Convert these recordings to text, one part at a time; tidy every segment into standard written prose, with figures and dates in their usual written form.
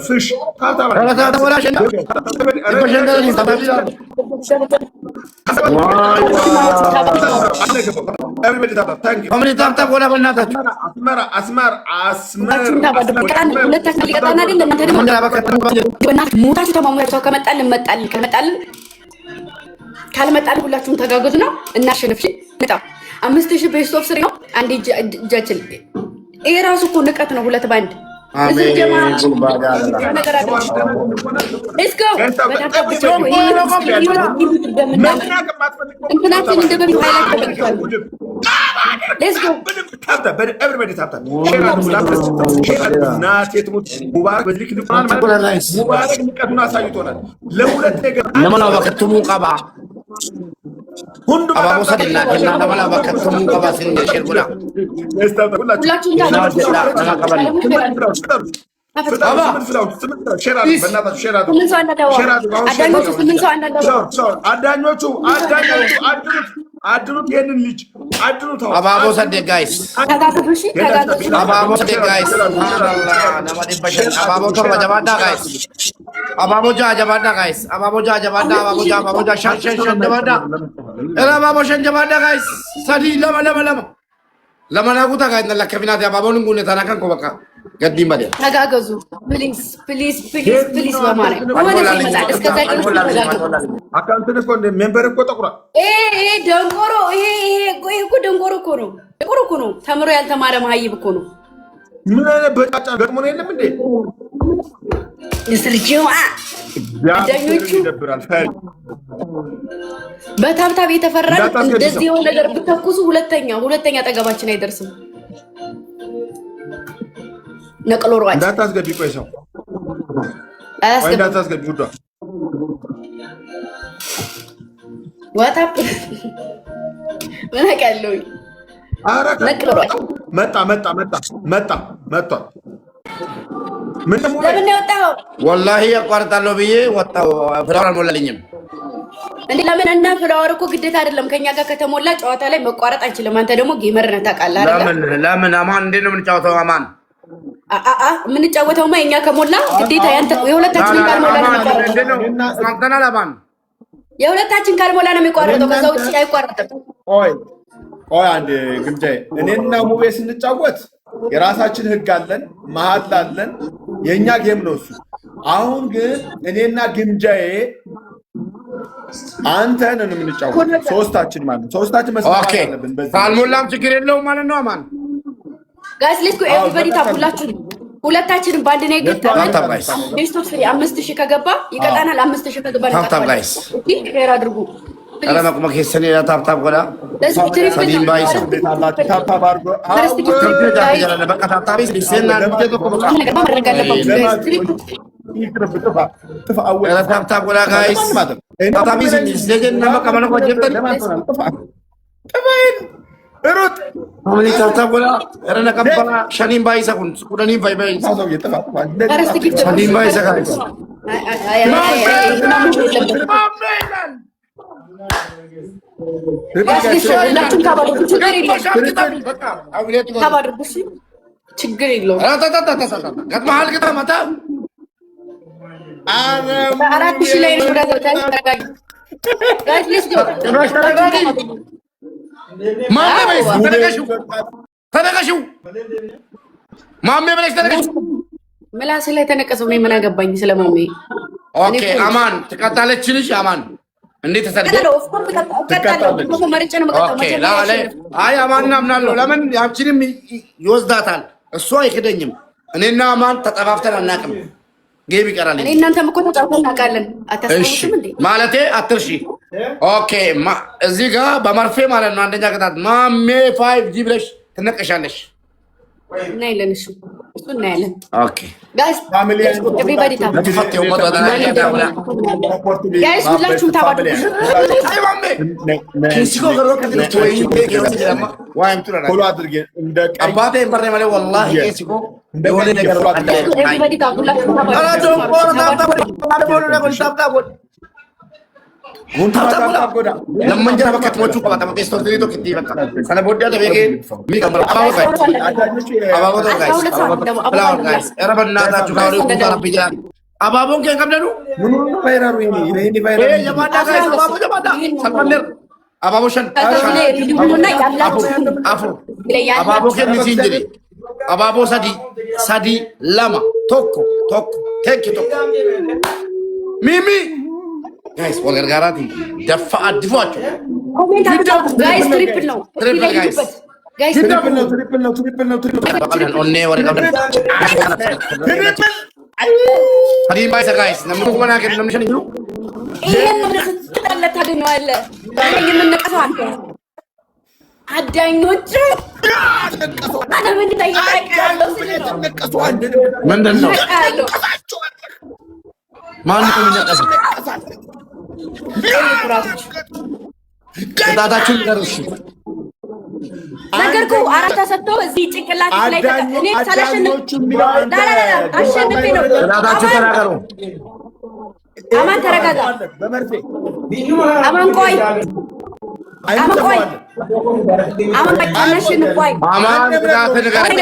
fish. Everybody thank you. Asmar. ካልመጣን ሁላችሁም ተጋገዙና እናሸንፍ። እጣ 5000 ቤስት ኦፍ 3 ነው። አንዴ እጃችን ይሄ ራሱ እኮ ንቀት ነው። ሁለት ባንድ እዚህ ጀማ ነገር አለ። ሌትስ ጎ በጣም ብቻ ነው። ይሄ እንትናችን እንደበፊት ሃይላይት ተደርጓል። ሌትስ ጎ everybody tap ናቴት ሙባረክ በዚህ ልክ ሙባረክ ንቀቱን አሳይቶናል። ለሁለት ነገር ለማላ ወቀቱሙ ቀባ ሁንዱ አባቦ ሰደና ከና ለማላ ወቀቱሙ ቀባ ሲን ሸርጉላ አድኑት ይሄንን ልጅ አድኑት። አባቦ ሰደ ጋይስ አባቦ ሰደ ጋይስ ነማዲ በሸን አባቦ ተር ወጀባዳ ጋይስ አባቦ ጃጀባዳ ጋይስ አባቦ ጃጀባዳ አባቦ ጃ ሸን ጀባዳ እራ አባቦ ሸን ጀባዳ ጋይስ ሰዲ ለማናጉታ ጋይስ ለከፊናት አባቦን ጉነ ታናካን ኮበካ ገዲ ማደ ተጋገዙ ፕሊዝ በማለት ወደ ይመጣል። እስከዛ ድረስ አካውንትን እኮ ሜምበር እኮ ጠቁራ ደንቆሮ ይሄ እኮ ደንቆሮ እኮ ነው። ተምሮ ያልተማረ መሀይብ እኮ ነው። ምን አይነት በጫጫ ገጥሞ ነው የለም እንዴ? እስርጂዋ ዳኞቹ በታብታብ የተፈራን እንደዚህ የሆነ ነገር ብትተኩሱ ሁለተኛ ጠገባችን አይደርስም። ነቅሎሯል እንዳታስገቢ ቆይ ሰው እንዳታስገቢ ጉዳ ዋታፕ ወናቀለው ነቅሎሯል መጣ ምን ለምን ወጣው? ወላሂ ያቋርጣለሁ ብዬ ወጣው። ፍራውን አልሞላልኝም እንዴ? ለምን እና ፍራወር እኮ ግዴታ አይደለም። ከኛ ጋር ከተሞላ ጨዋታ ላይ መቋረጥ አንችልም። አንተ ደግሞ ጌመር ነህ ታውቃለህ አይደል? ለምን አማን እንዴ ነው የምንጫወተው? አማን የምንጫወተውማ እኛ ከሞላ ግዴታ ያንተ የሁለታችን ካልሞላ ነው የሚቋረጠው። ማንተናል አማን የሁለታችን ካልሞላ ነው የሚቋረጠው። ከዛ ውጪ አይቋረጥም። ቆይ አንድ ግምጃዬ፣ እኔና ሙቤ ስንጫወት የራሳችን ህግ አለን፣ መሀል አለን። የኛ ጌም ነው እሱ። አሁን ግን እኔና ግምጃዬ አንተን ነው የምንጫወት፣ ሶስታችን መስማት አለብን። በዚህ ካልሞላም ችግር የለውም ማለት ነው። አማን ጋይስ ሌትስ ጎ ኤቭሪባዲ ታፑላችሁ። ሁለታችንም ባንድ ነው የገጠመን። ቤስት ኦፍ 3 5000 ከገባ ይቀጣናል። 5000 ከገባ ነው ታፕ ጋይስ ሼር አድርጉ። አለማቁማ ከሰኔ ታፕ ጎዳ ሰዲም ባይሳ ታፕ አድርጎ በቃ ታፕ ቢሰና ለምጀቶ ኮበቃ ታፕ ጎዳ ጋይስ ታፕ ቢሰኒ ስለጀን ለማቃ ማለት ወጀብተን ሩት አሁን ታፕ ጎዳ ረና ቀበላ ሸኒም ባይሳ ኩን ኩዳኒም ባይሳ ሸኒም ባይሳ ጋይስ ችግር የለውም። አራት ሺህ ላይ ነው ምላስ ላይ ተነቀሰው ነው። ምን አገባኝ ስለማሜ። ኦኬ አማን ትቀጣለች ልጅ አማን እንዴት ተሰደደ? አይ አማን አምናለሁ። ለምን ያቺንም ይወስዳታል፣ እሷ አይክደኝም። እኔና አማን ተጠፋፍተን አናውቅም። ጌም ይቀራል። እኔ እናንተም እኮ ተጣልተን እናውቃለን። አታስታውሱም እንዴ? ማለቴ አትርሺ። ኦኬ እዚህ ጋር በመርፌ ማለት ነው። አንደኛ ቅጣት ማሜ 5G ብለሽ ትነቀሻለሽ። እናያለን። እሱ እናያለን። ኦኬ ጋይስ ኤቭሪባዲ ታፕ ጋይስ ሁላችሁም ታባዱ። ኪሲኮ ገሮ ከትልት ወይ ዋይም ቱራ ፎሎ አድርጌ እንደ አባቴ በረ ማለት ወላሂ ኪሲኮ የሆነ ነገር ኤቭሪባዲ ታፕ ሁላችሁም ታባዱ። Lamman jara bakka mochuu qabata bakka istoon tirii tokko itti bakka. Sana booddee ada beekee mi kan bara abaaboo guys. Abaaboo ta'u guys. Flower guys. Era bannaataa chukaa horii kutaa rabbi jira. Abaaboon kee qabdanu. Munuu fayyaru ini fayyaru. Jabaadhaa guys abaaboo jabaadhaa. Salphanneer. Abaaboo shan. Afur. Abaaboo kenni siin jedhe. Abaaboo sadi lama tokko. Thank you tokko. Mimi. Guys, wal gargaaraati. Daffa addi fo'achu. Guys, triple ነው. Triple guys. Guys, triple ነው. Qabdan onnee warri qabdan. Hadi baay'isa guys. Namni kuma naa kennu namni shan jiru. ይሄን ስትጠለት ታገኘዋለህ። ይሄን የምንነቀሰው አንተ አዳኞቹ አና ምን ታይቃለህ? ምንድን ነው? ማን ነው የሚነቀሰው? ቅጣታችሁን ንገሩሽ። ነገርኩ አራት ተሰጥተው እዚህ ጭንቅላት ላይ እኔ ሳላሸንፍ አሸንፌ ነው። ቅጣታችሁ ተናገሩ። አማን ተረጋጋ። አማን ቆይ አማን ቆይ አናሸንፍ ቆይ አማን ቅጣት ንገረኝ።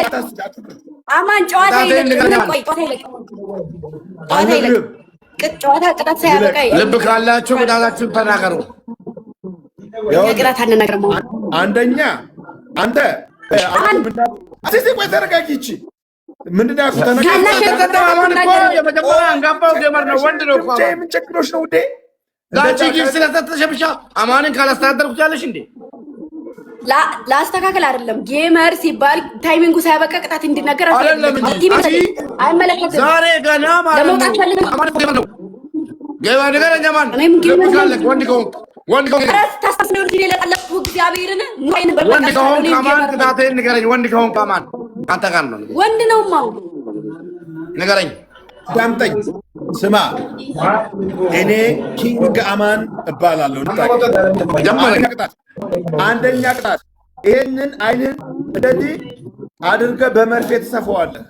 አማን ጨዋታ ይለቅ ቆይ ጨዋታ ይለቅ ጨዋታ ቅጣት ሳያበቃ ልብ ካላችሁ ቅጣታችሁን ተናገሩ። የቅጣት አነጋግረው አንደኛ አንተ አሲሲ ቆይ ተረጋጊ። እቺ ምንድን ነው ያልኩት? አማን እኮ የመጀመሪያ አንጋባው ጌመር ነው። ወንድ ነው እኮ ምን ችግሮች ነው ውዴ? ዳቺ ጊፍ ስለተተሸ ብቻ አማንን ካላስተዳደርኩ ያለሽ እንዴ? ላስተካከል አይደለም። ጌመር ሲባል ታይሚንጉ ሳያበቃ ቅጣት እንዲናገር አይደለም እንጂ አይመለከትም። ዛሬ ገና ማለት ነው። አማን እኮ ጌመር ነው። ጌመር ነገረኛ ማን ወንድ ከሆንክ ታስታስነው እንጂ ለቀለቁ እግዚአብሔርን ሙይን ወንድ ከሆንክ አማን ቅጣቴን ንገረኝ። ወንድ ከሆንክ አማን አንተ ጋር ነው። ወንድ ነውማ ንገረኝ። ዳምጠኝ ስማ፣ እኔ ኪንግ አማን እባላለሁ። አንደኛ ቅጣት ይሄንን አይንን እንደዚህ አድርገህ በመርፌ ትሰፋዋለህ።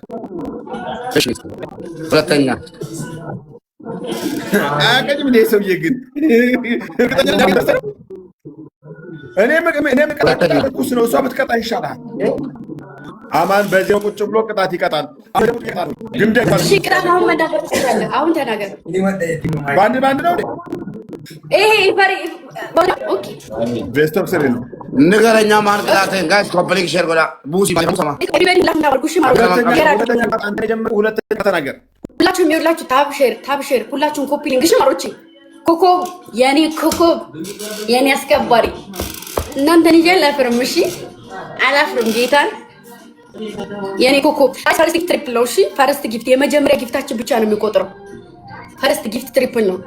ሁለተኛ አያቀኝም እንደ ሰውዬ ግን እኔ ምቅጣትኩስ ነው። እሷ ብትቀጣ ይሻላል። አማን በዚያው ቁጭ ብሎ ቅጣት ይቀጣል። ቅጣት አሁን መናገር ትችላለህ። አሁን ተናገር። በአንድ ነው ይሄ ኦኬ ቤስት ኦፍ ስሪ ነው። ንገረኛ ማን ቅጣትህን ጋይስ ኮምፕሊክ ሼር ጎዳ ቡሲ ሰማ ሁለተኛ ተናገር። ሁላችሁም ይኸውላችሁ ታብሼር ሁላችሁም ኮፒ ሊንክ እሺ ማሮቼ ኮኮብ የኔ አስከባሪ እናንተን ይዤ አላፍርም። እሺ አላፍርም ጌታን የኔ ኮኮብ ፈርስት ጊፍት ትሪፕል ነው። እሺ ፈርስት ጊፍት የመጀመሪያ ጊፍታችን ብቻ ነው የሚቆጥረው። ፈርስት ጊፍት ትሪፕል ነው።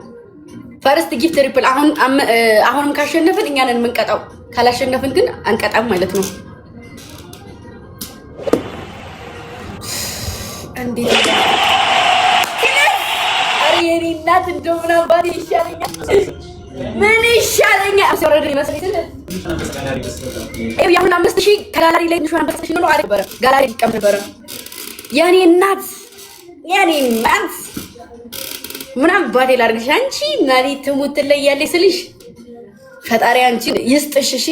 ፈርስት ጊፍት ትሪፕል አሁንም ካሸነፍን እኛ ነን የምንቀጣው፣ ካላሸነፍን ግን አንቀጣም ማለት ነው። እንዴት የኔ እናት እንደው ምን አባቴ ይሻለኛል? ምን ይሻለኛል? አስወረደ ይመስልኝ ያሁን 5000 ከጋላሪ ላይ ንሹ 5000 ነው አይደል? ጋላሪ ይቀም ነበር። የኔ እናት ምን አባቴ ላድርግሽ? አንቺ እናቴ ትሙት ትለያለሽ ስልሽ ፈጣሪ አንቺ ይስጥሽ። እሺ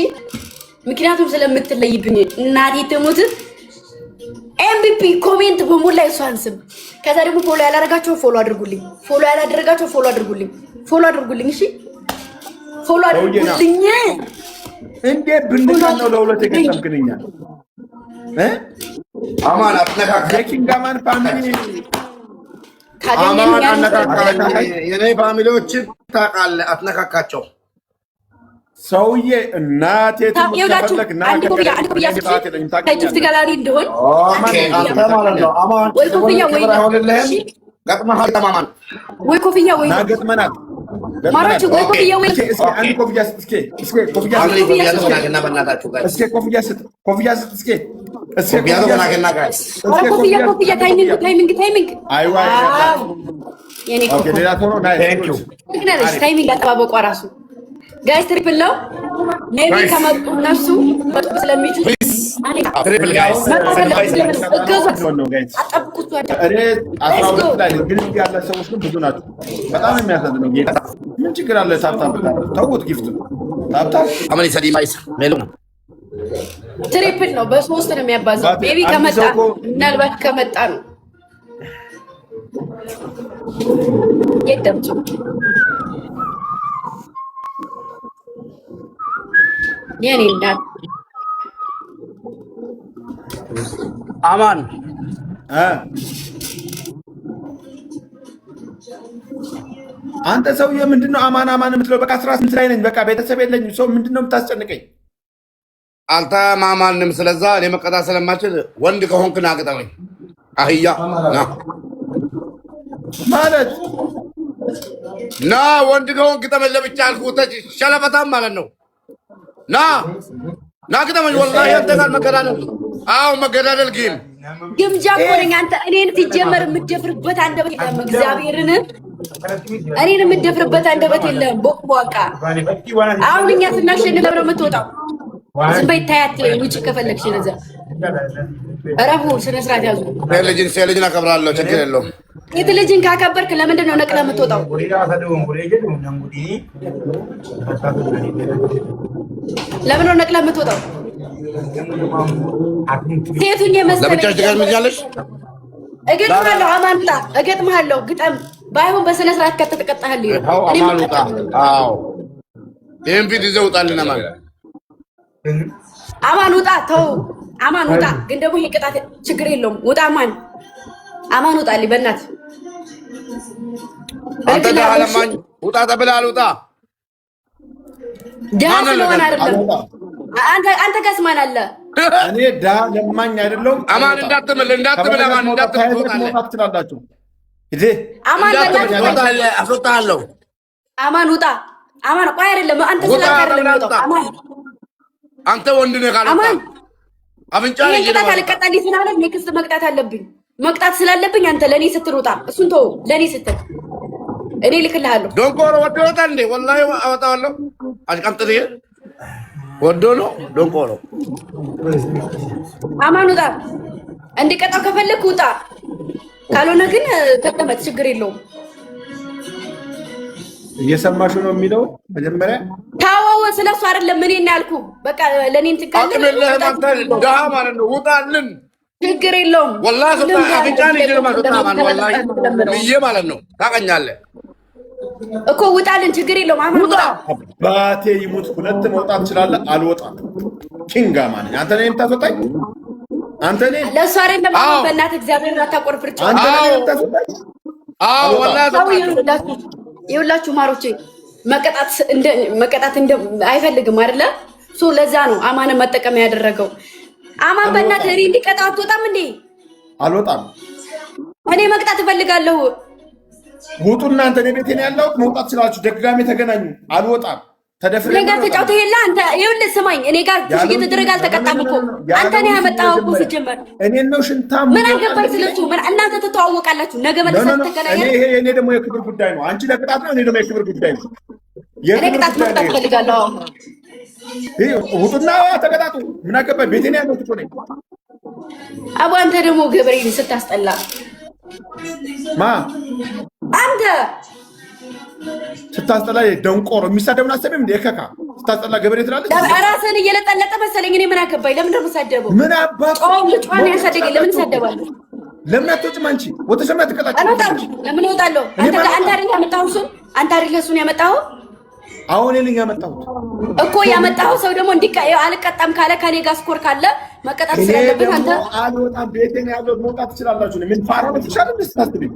ምክንያቱም ስለምትለይብኝ እናቴ ትሙት። ኤምቢፒ ኮሜንት በሙላ እሷን ስም። ከዛ ደግሞ ፎሎ ያላደረጋችሁ ፎሎ አድርጉልኝ፣ ፎሎ ያላደረጋችሁ ፎሎ አድርጉልኝ፣ ፎሎ አድርጉልኝ። እሺ ፎሎ አድርጉልኝ። እንዴ ብንካን ነው ለሁለት የገጠምክንኛ አማን አትነካካ። ኪንግ አማን ፋሚሊ አማን አትነካካ። የኔ ፋሚሊዎችን ታውቃለህ፣ አትነካካቸው። ሰውዬ እናቴ ተፈለክ ና ከጅፍት ጋላሪ እንደሆን አንተ ማለት ነው። አማን ወይ ኮፍያ ወይ ገጥመሃል። አማን ወይ ኮፍያ ወይ ገጥመናል ማራቹ ወይ ኮፍያ ወይ አንድ ኮፍያ ስጥ። እስኪ ኮፍያ ስጥ። ኮፍያ ታይሚንግ አይዋ የኔ ኦኬ ሌላ ቶሎ ናይ ቴንክ ዩ ታይሚንግ አጠባበቋ ራሱ ጋይስ ትሪፕል ነው። ሜቢ ከመጡ እነሱ መጡ ስለሚችሉ ትሪፕል ጋይስ እኔ 12 ላይ ግን ያለ ሰዎች ግን ብዙ ናቸው። በጣም የሚያሳዝነው ጌታ ምን ችግር አለ? ታብታብ ተውት፣ ጊፍት ታብታብ አመኒ ሰዲ ማይስ ሜሉ ትሪፕል ነው፣ በ3 ነው የሚያባዛው። ቤቢ ከመጣ ምናልባት ከመጣ ነው የደምጭ የኔ እናት አማን አንተ ሰውዬ ምንድነው አማን አማን የምትለው? በቃ 18 ላይ ነኝ። በቃ ቤተሰብ የለኝም። ሰው ምንድነው የምታስጨንቀኝ? አንተ ማማንም ስለዛ እኔ መቀጣ ስለማችል ወንድ ከሆንክ ና ግጠመኝ። አህያ ና ማለት ና ወንድ ከሆንክ ግጠመኝ። ለብቻ አልኩህ ሸለፈታም ማለት ነው። ና ግጠመኝ። ወላሂ አንተ ጋር መገዳደል። አዎ መገዳደል ግን ግምጃ እኮ ነኝ። አንተ እኔን ሲጀመር የምትደፍርበት አንደበት የለም። እግዚአብሔርን እኔን የምትደፍርበት አንደበት የለም። ቦቅቧቃ አሁን እኛ ስናሸንፍ ለብረ የምትወጣው ዝም በይ ታያት። ውጭ ከፈለግሽ ነዛ ረቡ ስነ ስርዓት ያዙ። ልጅን አከብራለሁ፣ ችግር የለውም። ሴት ልጅን ካከበርክ ለምንድን ነው ነቅለህ የምትወጣው? ለምን ነው ነቅለህ የምትወጣው? ሴቱን የመሰለኝ ለብቻሽ ትገጥምኛለሽ። እገጥምሃለሁ። አማኑጣ እገጥምሃለሁ። ግጠም ባይሆን በስነ ስርዓት ከተቀጣህልኝ አማኑጣ። አዎ ይሄን ፊት ይዘህ ውጣልና ማለት አማን ውጣ። ተው አማን ውጣ። ግን ደግሞ ይሄ ቅጣት ችግር የለውም። ውጣ አማን ውጣልኝ በእናትህ። አንተ ደሃ ለማኝ ውጣ ተብለሃል። ውጣ። ደሃ ስለሆነ አይደለም። አንተ ጋርስ ማን አለ? እኔ ደሃ ለማኝ አይደለሁም። አማን እንዳትምል አማን እንዳትምል ትላላችሁ። አማን አስወጣለሁ። አማን ውጣ። አማን ቆይ አይደለም አንተ ስለካ አይደለም የምትወጣው። አማን አንተ ወንድ ነህ ካልወጣ አፍንጫ ላይ ቅጣት አልቀጣልኝ ስላለ ኔክስት መቅጣት አለብኝ። መቅጣት ስላለብኝ አንተ ለኔ ስትል ውጣ። እሱን ተው። ለኔ ስትል እኔ ልክልሃለሁ። ዶንቆሮ ወዶ ወጣል እንዴ? ወላሂ አወጣዋለሁ። አሽቀምጥል ወዶ ነው ዶንቆሮ። አማን ውጣ። እንዲቀጣው ከፈለክ ውጣ። ካልሆነ ግን ተቀመጥ፣ ችግር የለውም። እየሰማሽ ነው የሚለው መጀመሪያ ታወው ስለሱ አይደለም ምን ያልኩ። በቃ ለኔ እንትካለ አቅምልህ አንተ ደሃ ማለት ነው። ውጣልን፣ ችግር የለውም። ወላሂ ሰጣ አፍንጫን ይጀርማ ሰጣ ወላሂ ምዬ ማለት ነው። ታቀኛለህ እኮ ውጣልን፣ ችግር የለውም። አማን ውጣ። አባቴ ይሙት 2 መውጣት ትችላለህ። አልወጣም። ኪንጋ ማለት አንተ ነህ የምታስወጣኝ። አንተ ነህ ለሱ አይደለም። በእናትህ እግዚአብሔር አታቆርፍርጭ። አንተ ነህ የምታስወጣኝ። አዎ ወላሂ ሰጣ። ይኸውላችሁ ማሮቼ መቀጣት አይፈልግም አይደለ? ለዛ ነው አማንን መጠቀም ያደረገው። አማን በእናትህ እኔ እንዲቀጣ አትወጣም እንዴ? አልወጣም። እኔ መቅጣት እፈልጋለሁ። ውጡ እናንተ። እኔ ቤቴ ነው ያለሁት። መውጣት ስላችሁ ደጋሚ ተገናኙ። አልወጣም። ተደፍሬ እኔ ጋር ተጫውተህ የለ አንተ። ይኸውልህ ስማኝ፣ እኔ ጋር እየተደረገ አልተቀጣም እኮ አንተ ነህ ያመጣኸው እኮ ሲጀመር። እኔን ነው ሽንታም ምን አገባኝ ስለሱ። ምን እናንተ ትተዋወቃላችሁ። ነገ መልሰህ ተገናኛለህ። ይሄ እኔ ደግሞ የክብር ጉዳይ ነው። አንቺ ለቅጣት ነው፣ እኔ ደግሞ የክብር ጉዳይ ነው። እኔ ቅጣት መቅጣት እፈልጋለሁ። ውጡና ተቀጣጡ። ምን አገባኝ? ቤቴ ነው ያለሁት እኮ ነኝ። አቦ አንተ ደግሞ ገብሬን ስታስጠላ አንተ ስታስጠላ ደንቆሮ የሚሳደቡን አሰብም እንደ የከካ ስታስጠላ ገበሬ ትላለች። ራስህን እየለጠለጠ መሰለኝ። እኔ ምን አገባኝ? ለምን ደግሞ ሳደበው? ምን አባቱ ልጫን ያሳደገኝ ለምን ሳደባለሁ? ለምን አትወጭም አንቺ? ወተሰማ ተቀጣጭ። ለምን እወጣለሁ? አንተ አይደል ያመጣኸው እሱን? አንተ አይደል እሱን ያመጣኸው? አሁን እኔ ያመጣሁት እኮ ያመጣኸው ሰው ደግሞ አልቀጣም ካለ ከኔ ጋር ስኮር ካለ መቀጣት ስላለበት አንተ አልወጣም። ቤቴ ነው ያለሁት። መውጣት ትችላላችሁ። ምን ፋራ ነው ትችላለህ? ስታስብኝ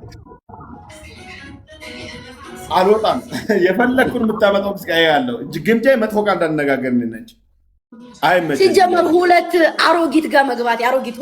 አልወጣም። የፈለግኩን የምታመጣው ስቃይ ያለው እጅ ግምጃ መጥፎ ቃል እንዳነጋገር ነች። አይመችም። ሲጀመር 2 አሮጊት ጋር መግባት አሮጊት